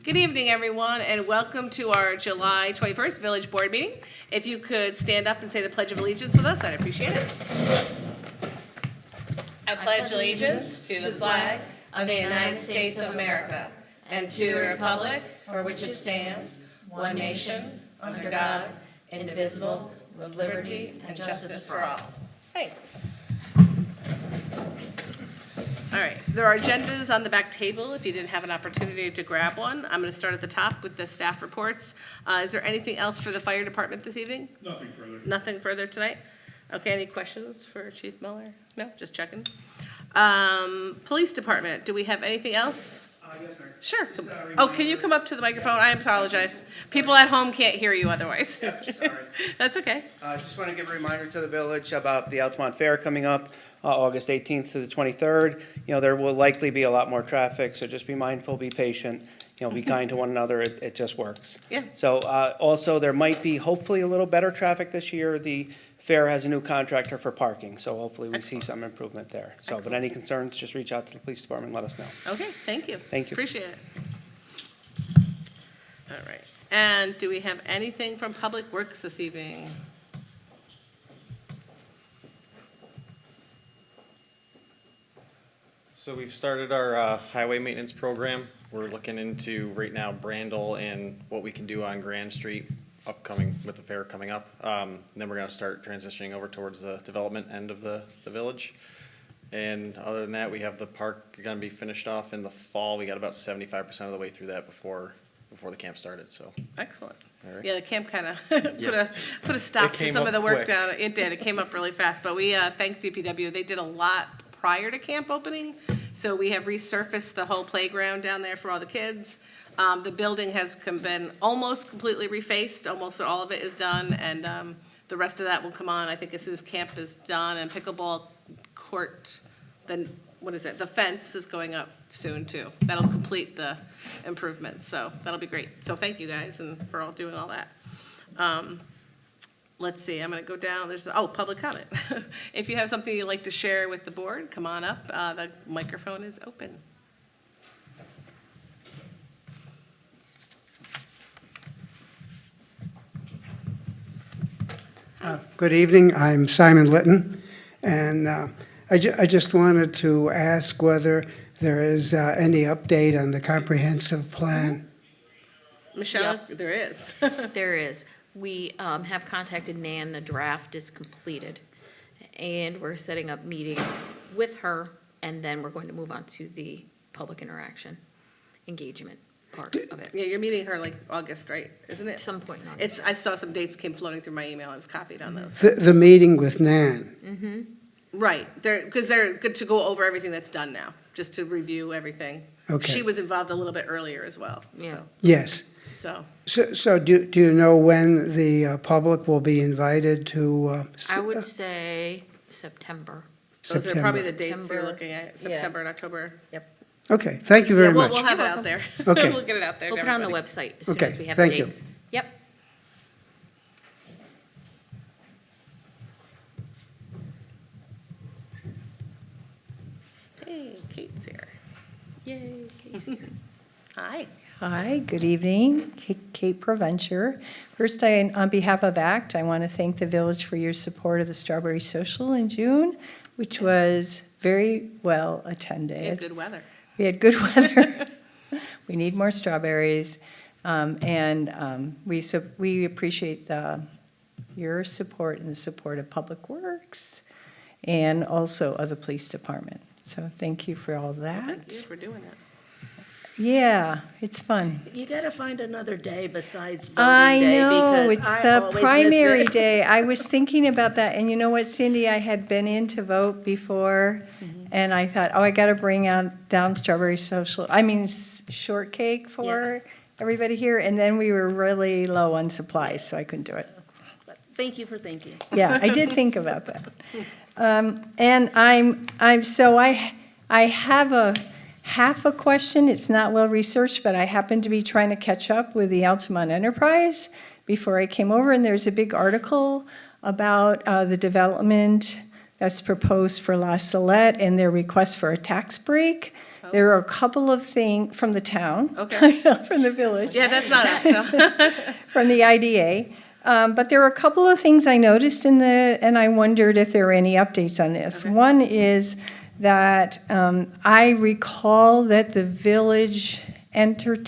Good evening, everyone, and welcome to our July 21st Village Board meeting. If you could stand up and say the Pledge of Allegiance with us, I'd appreciate it. I pledge allegiance to the flag of the United States of America and to the republic for which it stands, one nation, under God, indivisible, with liberty and justice for all. Thanks. All right, there are agendas on the back table if you didn't have an opportunity to grab one. I'm going to start at the top with the staff reports. Is there anything else for the fire department this evening? Nothing further. Nothing further tonight? Okay, any questions for Chief Miller? No, just checking. Police department, do we have anything else? Yes, Mayor. Sure. Just, Oh, can you come up to the microphone? I apologize. People at home can't hear you otherwise. Sorry. That's okay. Just want to give a reminder to the village about the Altamont Fair coming up, August 18th to the 23rd. You know, there will likely be a lot more traffic, so just be mindful, be patient, you know, be kind to one another. It just works. Yeah. So also, there might be hopefully a little better traffic this year. The fair has a new contractor for parking, so hopefully we see some improvement there. So, but any concerns, just reach out to the police department and let us know. Okay, thank you. Thank you. Appreciate it. All right. And do we have anything from Public Works this evening? So we've started our highway maintenance program. We're looking into right now Brandel and what we can do on Grand Street upcoming with the fair coming up. Then we're gonna start transitioning over towards the development end of the village. And other than that, we have the park gonna be finished off in the fall. We got about 75% of the way through that before the camp started, so. Excellent. All right. Yeah, the camp kind of Yeah. put a stop It to came some of up the work quick. down. It did. It came up really fast. But we thank DPW. They did a lot prior to camp opening. So we have resurfaced the whole playground down there for all the kids. The building has been almost completely refaced. Almost all of it is done. And the rest of that will come on, I think, as soon as camp is done. And pickleball court, then, what is it? The fence is going up soon, too. That'll complete the improvements. So that'll be great. So thank you, guys, and for all doing all that. Let's see, I'm going to go down. There's, public comment. If you have something you'd like to share with the board, come on up. The microphone is open. Good evening, I'm Simon Litton, and I just wanted to ask whether there is any update on the comprehensive plan. Michelle, there is. There is. We have contacted Nan, the draft is completed, and we're setting up meetings with her, and then we're going to move on to the public interaction engagement part of it. Yeah, you're meeting her like August, right? Isn't it? At some point in August. I saw some dates came floating through my email. I was copied on those. The meeting with Nan, Right, because they're good to go over everything that's done now, just to review everything. Okay. She was involved a little bit earlier as well. Yeah. yes. So, So do you know when the public will be invited to I would say September. those are probably the dates September, you're looking at, yeah. September and October. Yep. Okay, thank you Yeah, very we'll much. have it You're out there. Okay. We'll get it out there. We'll to put it on the everybody. website as soon Okay, as we have the thank you. dates. Yep. Hey, Kate's here. Yay. Casey. Hi. Hi, good evening. Kate Provencher. First, on behalf of ACT, I want to thank the village for your support of the Strawberry Social in June, which was very well attended. We had good weather. We had good weather. We need more strawberries. And we appreciate your support and the support of Public Works and also of the police department. So thank you for all that. Thank you for doing it. Yeah, it's fun. You gotta find another day besides voting I day, know, because it's I the always miss primary it. day. I was thinking about that, and you know what, Cindy, I had been in to vote before, and I thought, I gotta bring down Strawberry Social, shortcake for everybody here, and then we were really low on supplies, so I couldn't do it. But thank you for thinking. Yeah, I did think about that. And I have half a question. It's not well researched, but I happen to be trying to catch up with the Altamont Enterprise before I came over, and there's a big article about the development that's proposed for La Salette and their request for a tax break. There are a couple of things from the town. Okay. From the village. Yeah, that's not us, so. From the IDA. But there were a couple of things I noticed and I wondered if there were any updates on this. Okay. One is that I recall that the village considered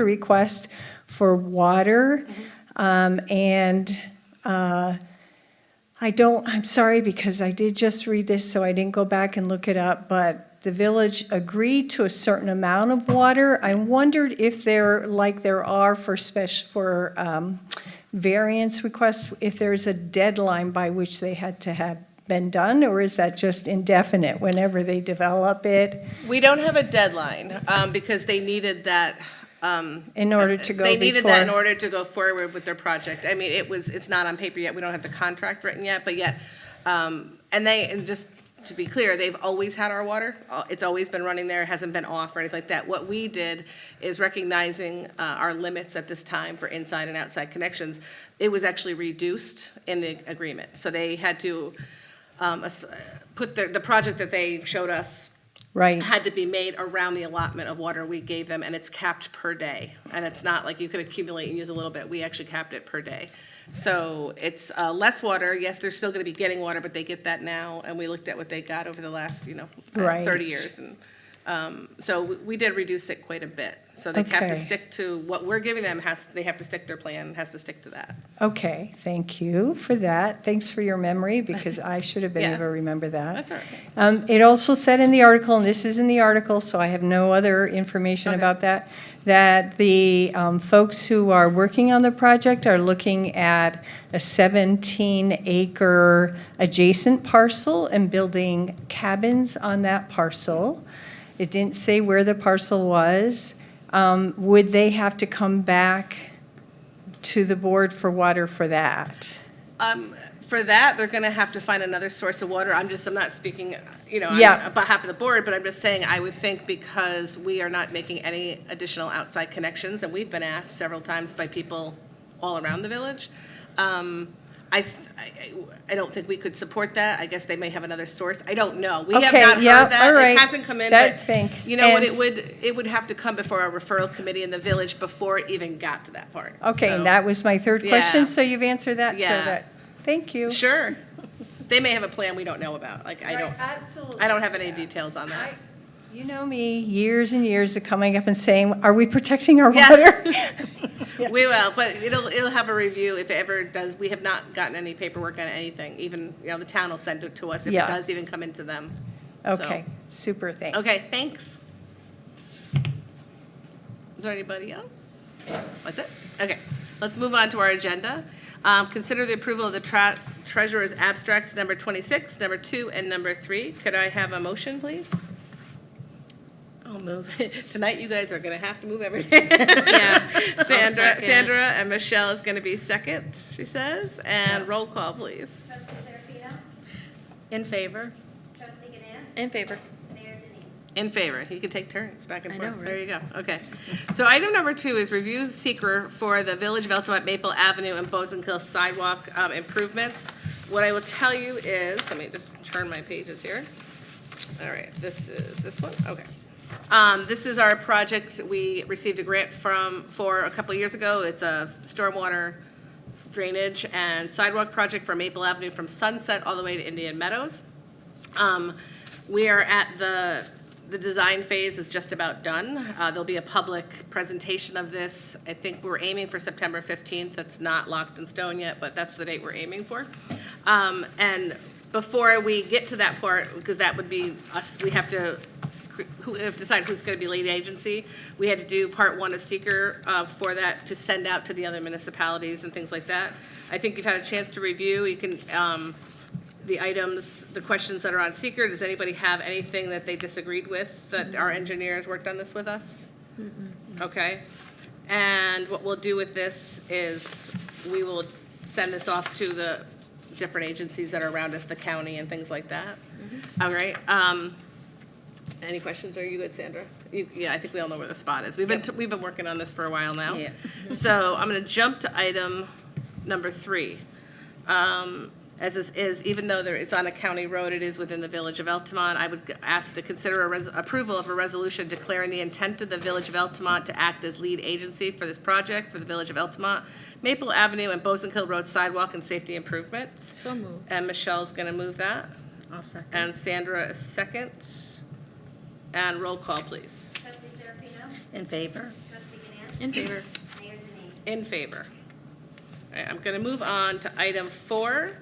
a request for water. I'm sorry because I did just read this, so I didn't go back and look it up, but the village agreed to a certain amount of water. I wondered if there, like there are for variance requests, if there's a deadline by which they had to have been done, or is that just indefinite whenever they develop it We don't have a deadline, because they needed that. in order to go before? They needed that in order to go forward with their project. I mean, it's not on paper yet, we don't have the contract written yet, but yet, and just to be clear, they've always had our water. It's always been running there, it hasn't been off or anything like that. What we did is recognizing our limits at this time for inside and outside connections, it was actually reduced in the agreement. So they had to put the project that they showed us Right, had to be made around the allotment of water we gave them, and it's capped per day. And it's not like you could accumulate and use a little bit, we actually capped it per day. So it's less water, yes, they're still gonna be getting water, but they get that now, and we looked at what they got over the last, Right. 30 years. And so we did reduce it quite a bit. So they have to Okay. stick to what we're giving them, they have to stick their plan, has to stick to that. okay, thank you for that. Thanks for your memory, because I should have been Yeah. able to remember that. That's all right. It also said in the article, and this is in the article, so I have no other information Okay. about that, that the folks who are working on the project are looking at a 17-acre adjacent parcel and building cabins on that parcel. It didn't say where the parcel was. Would they have to come back to the board for water for that? For that, they're gonna have to find another source of water. I'm not speaking, Yeah. on behalf of the board, but I'm just saying, I would think because we are not making any additional outside connections, and we've been asked several times by people all around the village, I don't think we could support that. I guess they may have another source. I don't know. We have Okay, not yeah, heard that. all right. It hasn't come in, That- but, thanks. you know what, And it would have to come before our referral committee in the village before it even got to that part. Okay, So- and that was my third question, Yeah. so you've answered that, so Yeah. that, thank you. Sure. They may have a plan we don't know about. Like, I don't have any details on that. You know me, years and years of coming up and saying, are we protecting our Yeah. water? We will, but it'll have a review if it ever does. We have not gotten any paperwork on anything. Even, the town will send it to us if Yeah. it does even come into them. Okay, super, thanks. Okay, thanks. Is there anybody else? That's it? Okay, let's move on to our agenda. Consider the approval of the treasurer's abstracts number 26, number 2, and number 3. Could I have a motion, please? I'll move. Tonight, you guys are gonna have to move everything. Yeah. Sandra and Michelle is gonna be second, she says, and roll call, please. Trustee Serafino? In favor? Trustee Ganance? In favor. Mayor Denine? In favor. You can take turns back and I forth. know, right? There you go. Okay. So item number 2 is review seeker for the Village of Altamont Maple Avenue and Bozenkill sidewalk improvements. What I will tell you is, let me just turn my pages here. All right, this is this one? Okay. This is our project that we received a grant for a couple of years ago. It's a stormwater drainage and sidewalk project for Maple Avenue from Sunset all the way to Indian Meadows. We are at the design phase is just about done. There'll be a public presentation of this. I think we're aiming for September 15th. That's not locked in stone yet, but that's the date we're aiming for. And before we get to that part, because that would be us, we have to decide who's going to be lead agency. We had to do part 1 of seeker for that to send out to the other municipalities and things like that. I think you've had a chance to review. You can, the items, the questions that are on seeker. Does anybody have anything that they disagreed with, that our engineers worked on this with us? Okay. And what we'll do with this is we will send this off to the different agencies that are around us, the county and things like that. All right. Any questions? Are you good, Sandra? Yeah, I think we all know where the spot is. We've been working on this for a while now. Yeah. So I'm going to jump to item number 3. as is, even though it's on a county road, it is within the Village of Altamont. I would ask to consider approval of a resolution declaring the intent of the Village of Altamont to act as lead agency for this project for the Village of Altamont, Maple Avenue and Boson Hill Road sidewalk and safety improvements. So moved. And Michelle's going to move that. I'll second. And Sandra is second. And roll call, please. Trustee Serafino? In favor? Trustee Ganance? In favor. Mayor Denine. In favor. All right, I'm going to move on to item 4.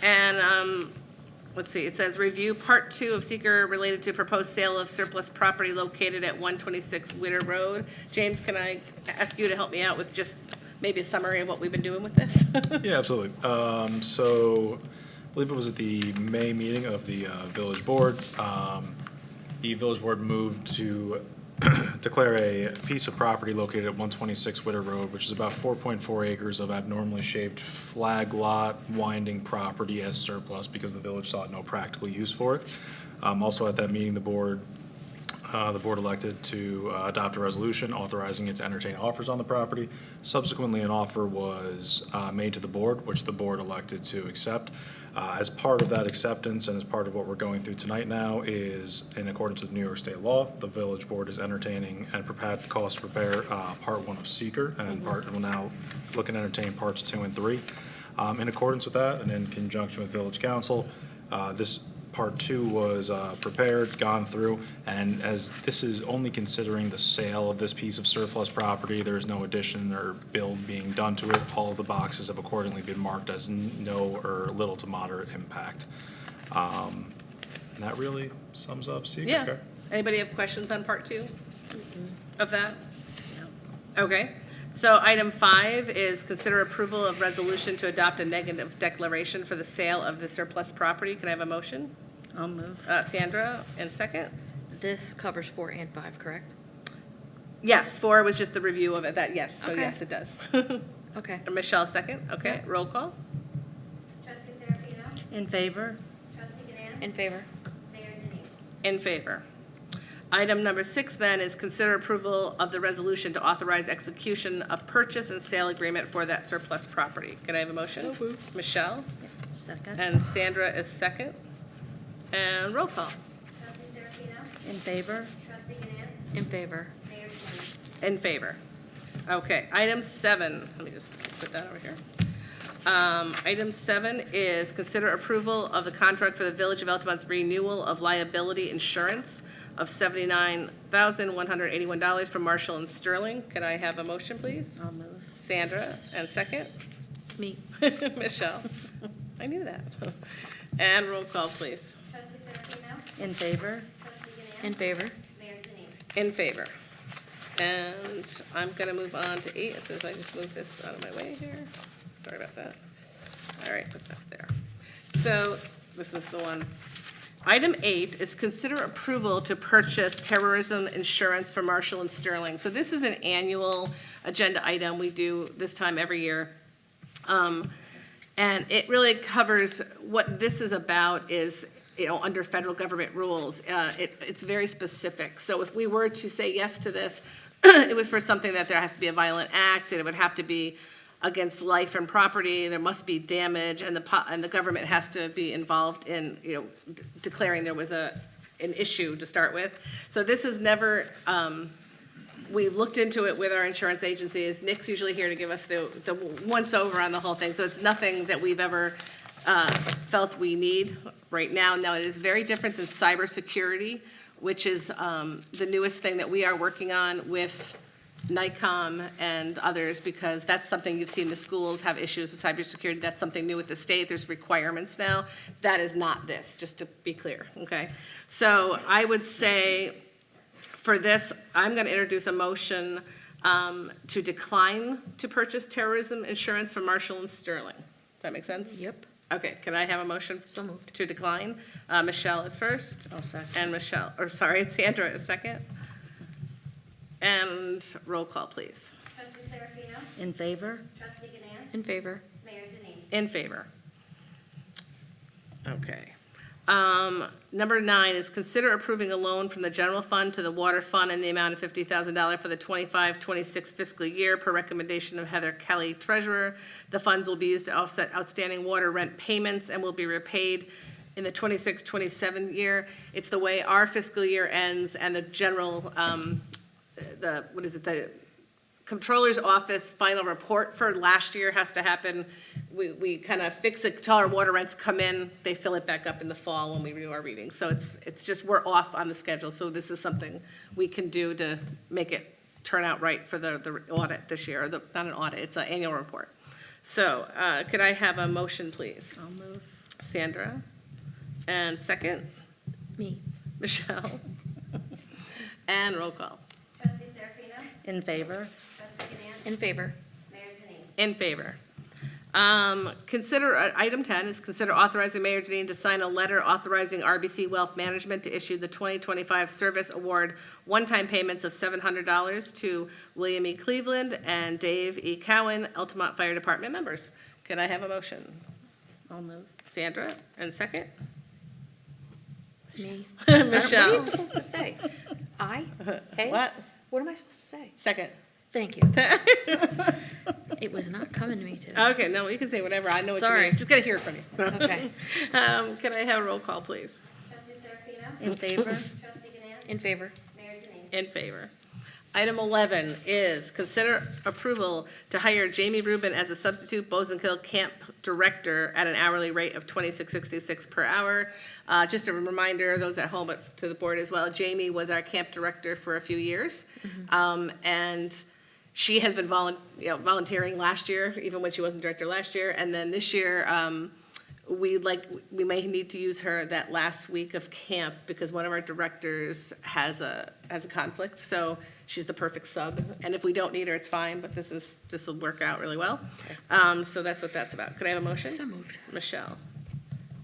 And let's see, it says review Part 2 of seeker related to proposed sale of surplus property located at 126 Witter Road. James, can I ask you to help me out with just maybe a summary of what we've been doing with this? Yeah, absolutely. So I believe it was at the May meeting of the village board. The village board moved to declare a piece of property located at 126 Witter Road, which is about 4.4 acres of abnormally shaped flag lot winding property as surplus because the village saw no practical use for it. Also at that meeting, the board elected to adopt a resolution authorizing it to entertain offers on the property. Subsequently, an offer was made to the board, which the board elected to accept. As part of that acceptance and as part of what we're going through tonight now is, in accordance with New York State law, the village board is entertaining and prepared to cost prepare Part 1 of seeker, and will now look and entertain Parts 2 and 3. In accordance with that, and in conjunction with village council, this Part 2 was prepared, gone through, and as this is only considering the sale of this piece of surplus property, there is no addition or build being done to it. All of the boxes have accordingly been marked as no or little to moderate impact. And that really sums up seeker. Yeah. Okay? Anybody have questions on Part 2 of that? Okay. So item 5 is consider approval of resolution to adopt a negative declaration for the sale of the surplus property. Can I have a motion? I'll move. Sandra, and second? This covers 4 and 5, correct? Yes, 4 was just the review of it, yes, so Okay. yes, it does. Okay. And Michelle, second, okay, roll call? Trustee Serafino? In favor? Trustee Ganance? In favor. Mayor Denine. In favor. Item number 6 then is consider approval of the resolution to authorize execution of purchase and sale agreement for that surplus property. Can I have a motion? Michelle, Second. and Sandra is second. And roll call? Trustee Serafino? In favor? Trustee Ganance? In favor. Mayor Denine. In favor. Okay, item 7, let me just put that over here. Item 7 is consider approval of the contract for the Village of Altamont's renewal of liability insurance of $79,181 from Marshall and Sterling. Can I have a motion, please? I'll move. Sandra, and second? Me. Michelle. I knew that. And roll call, please. Trustee Serafino? In favor? Trustee Ganance? In favor. Mayor Denine. In favor. And I'm going to move on to 8, as soon as I just move this out of my way here. Sorry about that. All right, put that there. So this is the one. Item 8 is consider approval to purchase terrorism insurance for Marshall and Sterling. So this is an annual agenda item we do this time every year. And it really covers, what this is about is, under federal government rules, it's very specific. So if we were to say yes to this, it was for something that there has to be a violent act, and it would have to be against life and property, there must be damage, and the government has to be involved in, declaring there was an issue to start with. So this is never, we looked into it with our insurance agencies. Nick's usually here to give us the once-over on the whole thing, so it's nothing that we've ever felt we need right now. Now, it is very different than cybersecurity, which is the newest thing that we are working on with NICOM and others, because that's something you've seen the schools have issues with cybersecurity. That's something new with the state. There's requirements now. That is not this, just to be clear, okay? So I would say for this, I'm going to introduce a motion to decline to purchase terrorism insurance from Marshall and Sterling. Does that make sense? Yep. Okay, can I have a motion So moved. to decline? Michelle is first. I'll second. And Sandra is second. And roll call, please. Trustee Serafino? In favor? Trustee Ganance? In favor. Mayor Denine. In favor. Okay. Number 9 is consider approving a loan from the general fund to the water fund in the amount of $50,000 for the 25-26 fiscal year per recommendation of Heather Kelly, treasurer. The funds will be used to offset outstanding water rent payments and will be repaid in the 26-27 year. It's the way our fiscal year ends and the general, the Comptroller's Office final report for last year has to happen. We kind of fix it till our water rents come in, they fill it back up in the fall when we do our readings. So it's just, we're off on the schedule, so this is something we can do to make it turn out right for the audit this year, or not an audit, it's an annual report. So, could I have a motion, please? I'll move. Sandra, and second, Me. Michelle. And roll call. Trustee Serafino? In favor? Trustee Ganance? In favor. Mayor Denine? In favor. Item 10 is consider authorizing Mayor Denine to sign a letter authorizing RBC Wealth Management to issue the 2025 Service Award one-time payments of $700 to William E. Cleveland and Dave E. Cowan, Altamont Fire Department members. Can I have a motion? I'll move. Sandra, and second? Me. What are Michelle. you supposed to say? I? Hey? What? What am I supposed to say? Second. Thank you. It was not coming to me today. Okay, no, you can say whatever. I know what you Sorry. mean. Just gotta hear from you. Okay. Can I have a roll call, please? Trustee Serafino? In favor? Trustee Ganance? In favor. Mayor Denine? In favor. Item 11 is consider approval to hire Jamie Rubin as a substitute Bozenkill Camp Director at an hourly rate of $26.66 per hour. Just a reminder, those at home, but to the board as well, Jamie was our camp director for a few years. And she has been volunteering last year, even when she wasn't director last year. And then this year, we may need to use her that last week of camp because one of our directors has a conflict. So she's the perfect sub. And if we don't need her, it's fine, but this will work out really well. So that's what that's about. Could I have a motion? So moved. Michelle.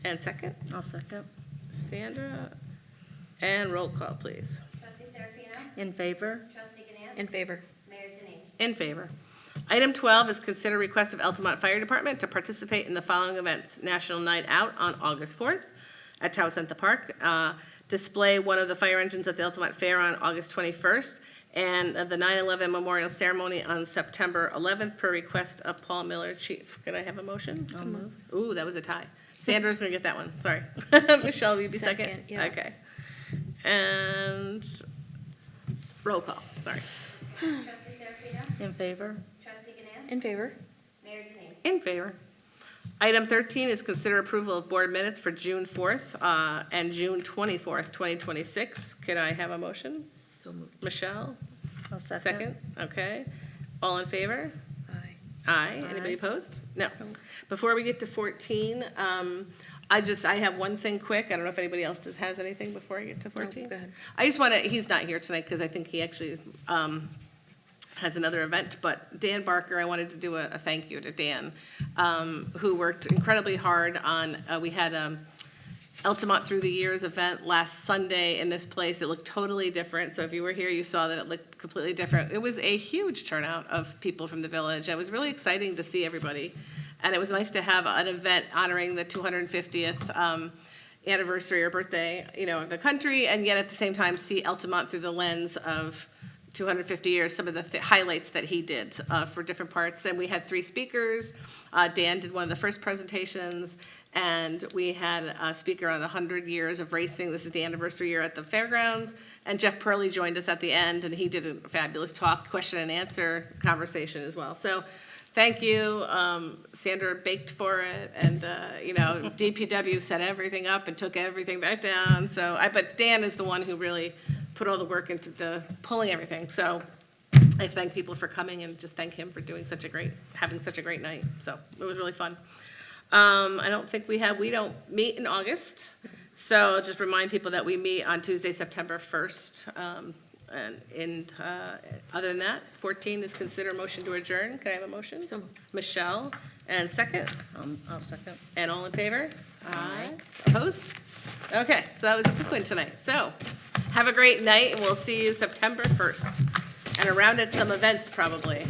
And second, I'll second. Sandra. And roll call, please. Trustee Serafino? In favor? Trustee Ganance? In favor. Mayor Denine? In favor. Item 12 is consider request of Altamont Fire Department to participate in the following events: National Night Out on August 4th at Taos Center Park, display one of the fire engines at the Altamont Fair on August 21st, and the 9/11 Memorial Ceremony on September 11th per request of Paul Miller, Chief. Could I have a motion? I'll move. Ooh, that was a tie. Sandra's gonna get that one, sorry. Michelle, will you be second? Second, yeah. Okay. And roll call, sorry. Trustee Serafino? In favor? Trustee Ganance? In favor. Mayor Denine? In favor. Item 13 is consider approval of board minutes for June 4th and June 24th, 2026. Could I have a motion? So moved. Michelle, I'll second. second? Okay. All in favor? Aye. Aye. Anybody Aye. opposed? No. Before we get to 14, I have one thing quick. I don't know if anybody else has anything before I get to 14. go ahead. I just want to, he's not here tonight because I think he actually has another event, but Dan Barker, I wanted to do a thank you to Dan, who worked incredibly hard on, we had Altamont Through the Years event last Sunday in this place. It looked totally different, so if you were here, you saw that it looked completely different. It was a huge turnout of people from the village. It was really exciting to see everybody, and it was nice to have an event honoring the 250th anniversary or birthday, of the country, and yet at the same time see Altamont through the lens of 250 years, some of the highlights that he did for different parts. And we had 3 speakers. Dan did one of the first presentations, and we had a speaker on the 100 years of racing. This is the anniversary year at the fairgrounds. And Jeff Purley joined us at the end, and he did a fabulous talk, question and answer conversation as well. So thank you. Sandra baked for it, and, DPW set everything up and took everything back down. So, but Dan is the one who really put all the work into the pulling everything. So I thank people for coming and just thank him for doing having such a great night. So it was really fun. I we don't meet in August. So just remind people that we meet on Tuesday, September 1st. And other than that, 14 is consider motion to adjourn. Can I have a motion? So moved. Michelle, and second? I'll second. And all in favor? Aye. Opposed? Okay, so that was a quick one tonight. So, have a great night, and we'll see you September 1st. And around at some events, probably.